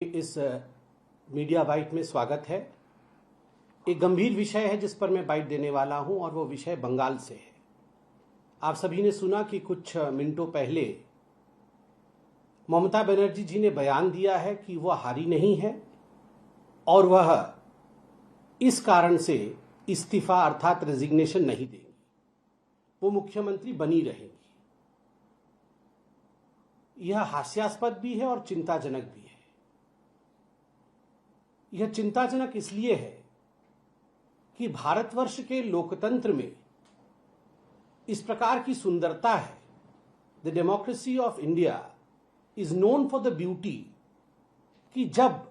इस media bite में स्वागत है। एक गंभीर विषय है जिस पर मैं बाइट देने वाला हूं और वो विषय बंगाल से है। आप सभी ने सुना कि कुछ मिनटों पहले ममता बनर्जी जी ने बयान दिया है कि वह हारी नहीं है और वह इस कारण से इस्तीफा अर्थात रेजिग्नेशन नहीं देंगी, वो मुख्यमंत्री बनी रहेंगी। यह हास्यास्पद भी है और चिंताजनक भी है। यह चिंताजनक इसलिए है कि भारतवर्ष के लोकतंत्र में इस प्रकार की सुंदरता है। The democracy of India is known for the beauty कि जब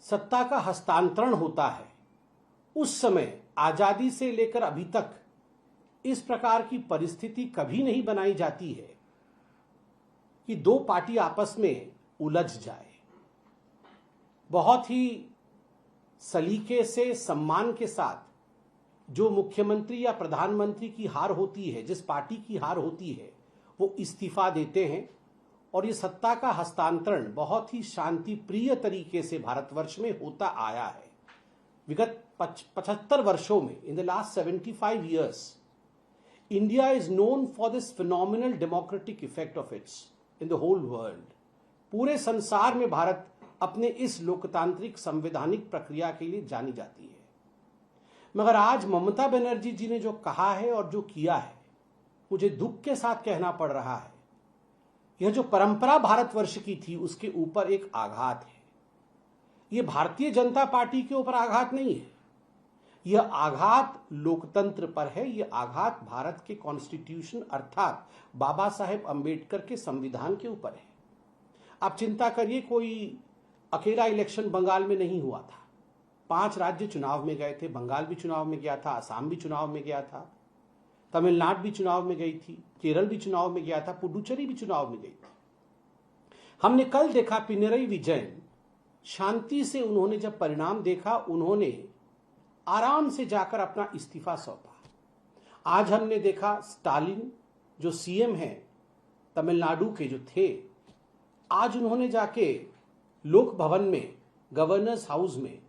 सत्ता का हस्तांतरण होता है उस समय आजादी से लेकर अभी तक इस प्रकार की परिस्थिति कभी नहीं बनाई जाती है कि दो पार्टी आपस में उलझ जाए। बहुत ही सलीके से सम्मान के साथ जो मुख्यमंत्री या प्रधानमंत्री की हार होती है, जिस पार्टी की हार होती है, वो इस्तीफा देते हैं और ये सत्ता का हस्तांतरण बहुत ही शांति प्रिय तरीके से भारतवर्ष में होता आया है। विगत 75 वर्षों में, in the last 75 years, India is known for this phenomenal democratic effect of its in the whole world. पूरे संसार में भारत अपने इस लोकतांत्रिक संवैधानिक प्रक्रिया के लिए जानी जाती है। मगर आज ममता बनर्जी जी ने जो कहा है और जो किया है, मुझे दुख के साथ कहना पड़ रहा है, यह जो परंपरा भारतवर्ष की थी उसके ऊपर एक आघात है। यह भारतीय जनता पार्टी के ऊपर आघात नहीं है, यह आघात लोकतंत्र पर है। यह आघात भारत के कॉन्स्टिट्यूशन अर्थात बाबा साहेब अंबेडकर के संविधान के ऊपर है। आप चिंता करिए, कोई अकेला इलेक्शन बंगाल में नहीं हुआ था। 5 राज्य चुनाव में गए थे। बंगाल भी चुनाव में गया था, असम भी चुनाव में गया था, तमिलनाडु भी चुनाव में गई थी, केरल भी चुनाव में गया था, पुडुचेरी भी चुनाव में गई थी। हमने कल देखा पिनरई विजयन, शांति से उन्होंने जब परिणाम देखा, उन्होंने आराम से जाकर अपना इस्तीफा सौंपा। आज हमने देखा स्टालिन जो सीएम हैं तमिलनाडु के जो थे, आज उन्होंने जाके लोक भवन में, गवर्नर्स हाउस में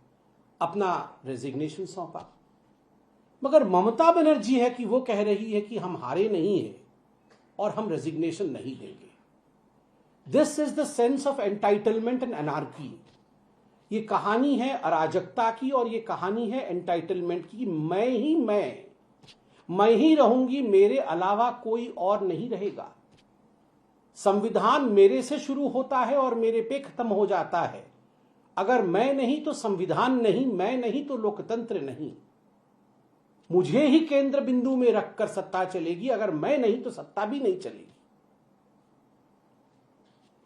अपना रेजिग्नेशन सौंपा। मगर ममता बनर्जी है कि वो कह रही है कि हम हारे नहीं हैं और हम रेजिग्नेशन नहीं देंगे। This is the sense of entitlement and anarchy. ये कहानी है अराजकता की और ये कहानी है एंटाइटलमेंट की। मैं ही रहूंगी, मेरे अलावा कोई और नहीं रहेगा। संविधान मेरे से शुरू होता है और मेरे पे खत्म हो जाता है। अगर मैं नहीं तो संविधान नहीं, मैं नहीं तो लोकतंत्र नहीं। मुझे ही केंद्र बिंदु में रखकर सत्ता चलेगी, अगर मैं नहीं तो सत्ता भी नहीं चलेगी।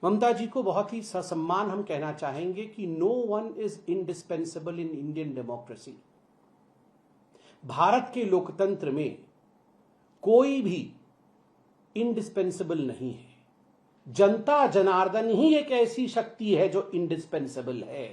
ममता जी को बहुत ही ससम्मान हम कहना चाहेंगे कि no one is indispensable in Indian democracy. Bharat के लोकतंत्र में कोई भी इंडिस्पेंसेबल नहीं है। जनता जनार्दन ही एक ऐसी शक्ति है जो इंडिस्पेंसेबल है।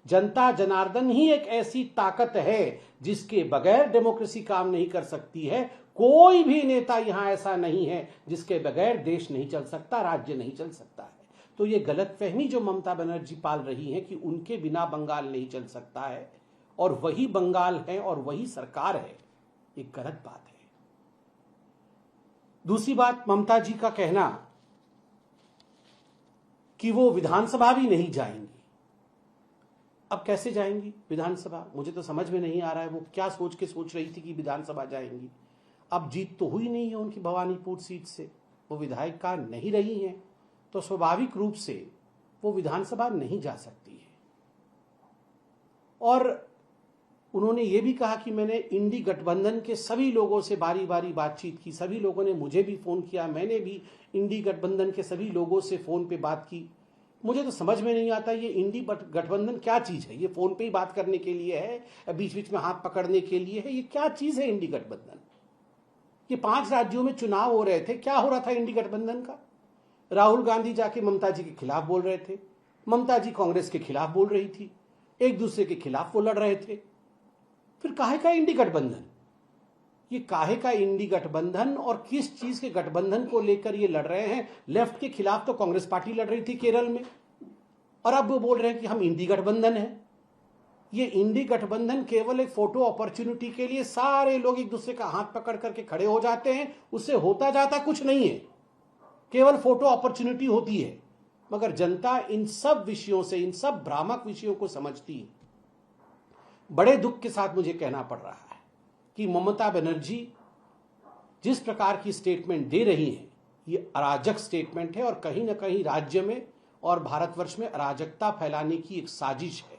जनता जनार्दन ही एक ऐसी ताकत है जिसके बगैर डेमोक्रेसी काम नहीं कर सकती है। कोई भी नेता यहां ऐसा नहीं है जिसके बगैर देश नहीं चल सकता, राज्य नहीं चल सकता है। तो ये गलतफहमी जो ममता बनर्जी पाल रही है कि उनके बिना बंगाल नहीं चल सकता है और वही बंगाल है और वही सरकार है, एक गलत बात है। दूसरी बात, ममता जी का कहना कि वो विधानसभा भी नहीं जाएंगी। अब कैसे जाएंगी विधानसभा? मुझे तो समझ में नहीं आ रहा है वो क्या सोच के सोच रही थी कि विधानसभा जाएंगी। अब जीत तो हुई नहीं है उनकी भवानीपुर सीट से, वो विधायिका नहीं रही हैं, तो स्वाभाविक रूप से वो विधानसभा नहीं जा सकती है। और उन्होंने ये भी कहा कि मैंने इंडी गठबंधन के सभी लोगों से बारी बारी बातचीत की। सभी लोगों ने मुझे भी फोन किया, मैंने भी इंडी गठबंधन के सभी लोगों से फोन पे बात की। मुझे तो समझ में नहीं आता ये इंडी गठबंधन क्या चीज है। ये फोन पे ही बात करने के लिए है, बीच बीच में हाथ पकड़ने के लिए है? ये क्या चीज है इंडी गठबंधन? ये 5 राज्यों में चुनाव हो रहे थे, क्या हो रहा था इंडी गठबंधन का? राहुल गांधी जाके ममता जी के खिलाफ बोल रहे थे, ममता जी कांग्रेस के खिलाफ बोल रही थी, एक दूसरे के खिलाफ वो लड़ रहे थे। फिर काहे का इंडी गठबंधन? ये काहे का इंडी गठबंधन और किस चीज के गठबंधन को लेकर ये लड़ रहे हैं? लेफ्ट के खिलाफ तो कांग्रेस पार्टी लड़ रही थी केरल में, और अब वो बोल रहे हैं कि हम इंडी गठबंधन है। ये इंडी गठबंधन केवल एक फोटो अपॉर्चुनिटी के लिए सारे लोग एक दूसरे का हाथ पकड़ करके खड़े हो जाते हैं, उससे होता जाता कुछ नहीं है, केवल फोटो अपॉर्चुनिटी होती है। मगर जनता इन सब विषयों से, इन सब भ्रामक विषयों को समझती है। बड़े दुख के साथ मुझे कहना पड़ रहा है कि ममता बनर्जी जिस प्रकार की स्टेटमेंट दे रही है, ये अराजक स्टेटमेंट है और कहीं ना कहीं राज्य में और भारतवर्ष में अराजकता फैलाने की एक साजिश है।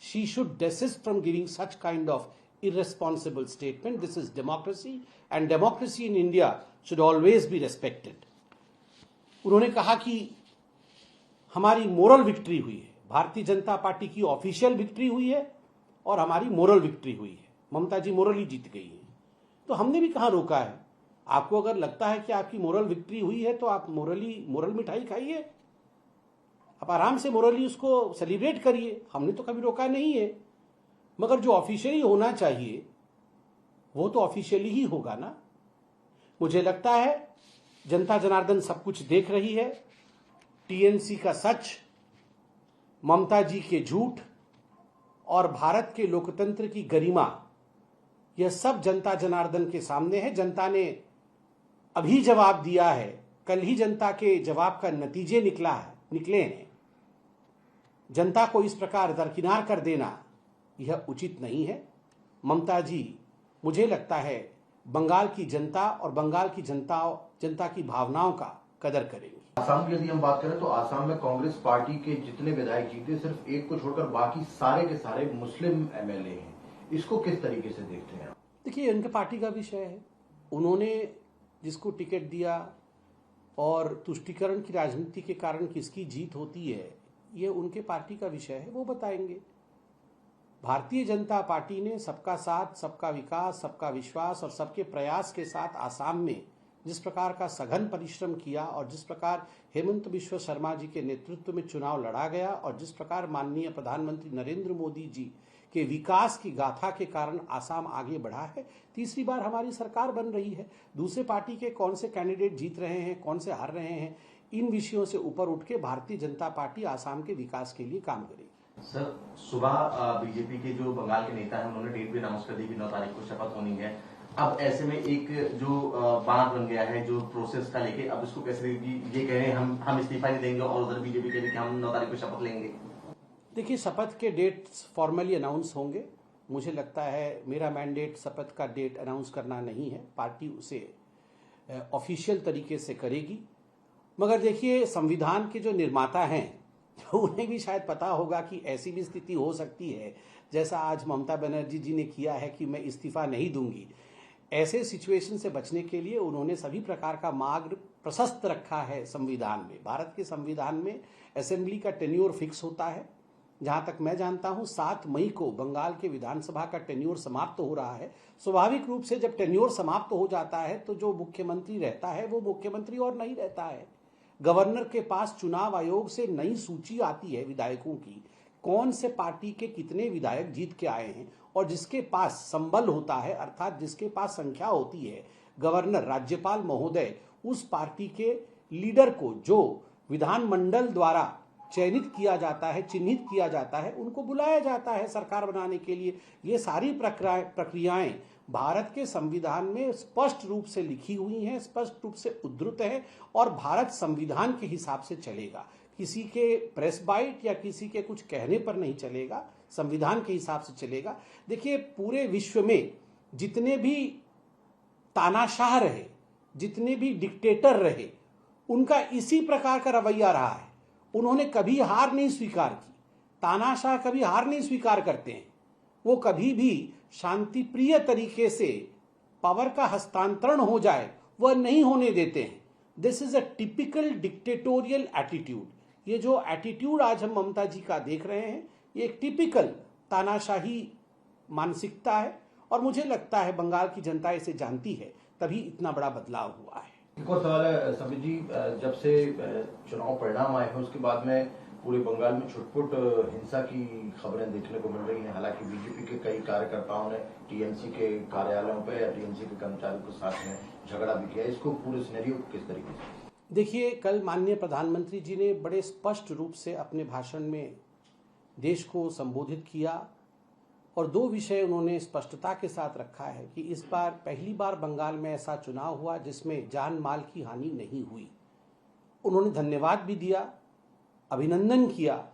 She should desist from giving such kind of irresponsible statement. This is democracy and democracy in India should always be respected. उन्होंने कहा कि हमारी मोरल विक्ट्री हुई है, भारतीय जनता पार्टी की ऑफिशियल विक्ट्री हुई है और हमारी मोरल विक्ट्री हुई है। ममता जी मोरली जीत गई है। तो हमने भी कहाँ रोका है। आपको अगर लगता है कि आपकी मोरल विक्ट्री हुई है तो आप मोरल मिठाई खाइए, आप आराम से मोरली उसको सेलिब्रेट करिए, हमने तो कभी रोका नहीं है। मगर जो ऑफिशियली होना चाहिए वो तो ऑफिशियली ही होगा ना। मुझे लगता है जनता जनार्दन सब कुछ देख रही है। टीएमसी का सच, ममता जी के झूठ और भारत के लोकतंत्र की गरिमा, यह सब जनता जनार्दन के सामने है। जनता ने अभी जवाब दिया है, कल ही जनता के जवाब का नतीजे निकले हैं। जनता को इस प्रकार दरकिनार कर देना यह उचित नहीं है। ममता जी, मुझे लगता है बंगाल की जनता और बंगाल की जनता की भावनाओं का कदर करेंगी। आसाम की यदि हम बात करें तो आसाम में कांग्रेस पार्टी के जितने विधायक जीते, सिर्फ एक को छोड़कर बाकी सारे के सारे मुस्लिम एमएलए हैं। इसको किस तरीके से देखते हैं? देखिए, उनके पार्टी का विषय है। उन्होंने जिसको टिकट दिया और तुष्टीकरण की राजनीति के कारण किसकी जीत होती है, ये उनके पार्टी का विषय है, वो बताएंगे। भारतीय जनता पार्टी ने सबका साथ, सबका विकास, सबका विश्वास और सबके प्रयास के साथ आसाम में जिस प्रकार का सघन परिश्रम किया और जिस प्रकार हेमंत बिश्व शर्मा जी के नेतृत्व में चुनाव लड़ा गया और जिस प्रकार माननीय प्रधानमंत्री नरेंद्र मोदी जी के विकास की गाथा के कारण आसाम आगे बढ़ा है। तीसरी बार हमारी सरकार बन रही है। दूसरे पार्टी के कौन से कैंडिडेट जीत रहे हैं, कौन से हार रहे हैं, इन विषयों से ऊपर उठ के भारतीय जनता पार्टी आसाम के विकास के लिए काम करेगी। सर, सुबह बीजेपी के जो बंगाल के नेता हैं उन्होंने डेट भी अनाउंस कर दी कि 9 तारीख को शपथ होनी है। अब ऐसे में एक जो बांध बन गया है जो प्रोसेस का लेके, अब इसको कैसे ये कह रहे हैं हम इस्तीफा नहीं देंगे और उधर बीजेपी के लिए कि हम 9 तारीख को शपथ लेंगे। देखिए, शपथ के डेट्स फॉर्मली अनाउंस होंगे। मुझे लगता है मेरा मैंडेट शपथ का डेट अनाउंस करना नहीं है, पार्टी उसे ऑफिशियल तरीके से करेगी। मगर देखिए, संविधान के जो निर्माता हैं उन्हें भी शायद पता होगा कि ऐसी भी स्थिति हो सकती है जैसा आज ममता बनर्जी जी ने किया है कि मैं इस्तीफा नहीं दूंगी। ऐसे सिचुएशन से बचने के लिए उन्होंने सभी प्रकार का मार्ग प्रशस्त रखा है संविधान में। भारत के संविधान में असेंबली का टेन्योर फिक्स होता है। जहां तक मैं जानता हूं 7 मई को बंगाल के विधानसभा का टेन्योर समाप्त हो रहा है। स्वाभाविक रूप से जब टेन्योर समाप्त हो जाता है तो जो मुख्यमंत्री रहता है वो मुख्यमंत्री और नहीं रहता है। गवर्नर के पास चुनाव आयोग से नई सूची आती है विधायकों की, कौन से पार्टी के कितने विधायक जीत के आए हैं, और जिसके पास संबल होता है अर्थात जिसके पास संख्या होती है, गवर्नर राज्यपाल महोदय उस पार्टी के लीडर को जो विधानमंडल द्वारा चयनित किया जाता है, चिन्हित किया जाता है, उनको बुलाया जाता है सरकार बनाने के लिए। ये सारी प्रक्रियाएं भारत के संविधान में स्पष्ट रूप से लिखी हुई हैं, स्पष्ट रूप से उद्धृत है और भारत संविधान के हिसाब से चलेगा। किसी के प्रेस बाइट या किसी के कुछ कहने पर नहीं चलेगा, संविधान के हिसाब से चलेगा। देखिए, पूरे विश्व में जितने भी तानाशाह रहे, जितने भी डिक्टेटर रहे, उनका इसी प्रकार का रवैया रहा है। उन्होंने कभी हार नहीं स्वीकार की। तानाशाह कभी हार नहीं स्वीकार करते हैं। वो कभी भी शांतिप्रिय तरीके से पावर का हस्तांतरण हो जाए वह नहीं होने देते हैं। This is a typical dictatorial attitude. ये जो एटीट्यूड आज हम ममता जी का देख रहे हैं, ये एक टिपिकल तानाशाही मानसिकता है और मुझे लगता है बंगाल की जनता इसे जानती है, तभी इतना बड़ा बदलाव हुआ है। एक और सवाल है समीर जी, जब से चुनाव परिणाम आए हैं उसके बाद में पूरे बंगाल में छुटपुट हिंसा की खबरें देखने को मिल रही हैं। हालांकि बीजेपी के कई कार्यकर्ताओं ने टीएमसी के कार्यालयों पर या टीएमसी के कर्मचारियों के साथ में झगड़ा भी किया। इसको पूरे सिनेरियो किस तरीके से? देखिए, कल माननीय प्रधानमंत्री जी ने बड़े स्पष्ट रूप से अपने भाषण में देश को संबोधित किया और दो विषय उन्होंने स्पष्टता के साथ रखा है कि इस बार पहली बार बंगाल में ऐसा चुनाव हुआ जिसमें जान माल की हानि नहीं हुई। उन्होंने धन्यवाद भी दिया, अभिनंदन किया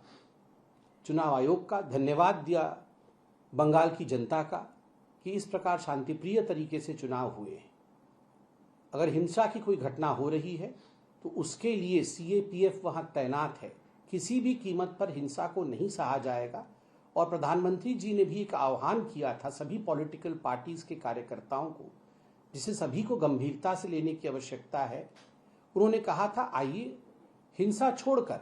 चुनाव आयोग का, धन्यवाद दिया बंगाल की जनता का कि इस प्रकार शांतिप्रिय तरीके से चुनाव हुए हैं। अगर हिंसा की कोई घटना हो रही है तो उसके लिए सीएपीएफ वहां तैनात है। किसी भी कीमत पर हिंसा को नहीं सहा जाएगा। और प्रधानमंत्री जी ने भी एक आह्वान किया था सभी पॉलिटिकल पार्टीज के कार्यकर्ताओं को, जिसे सभी को गंभीरता से लेने की आवश्यकता है। उन्होंने कहा था, आइए हिंसा छोड़कर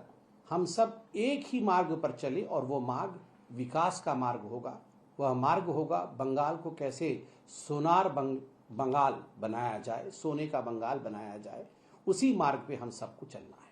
हम सब एक ही मार्ग पर चले और वो मार्ग विकास का मार्ग होगा। वह मार्ग होगा बंगाल को कैसे सोनार बंगाल बनाया जाए, सोने का बंगाल बनाया जाए। उसी मार्ग पे हम सबको चलना है।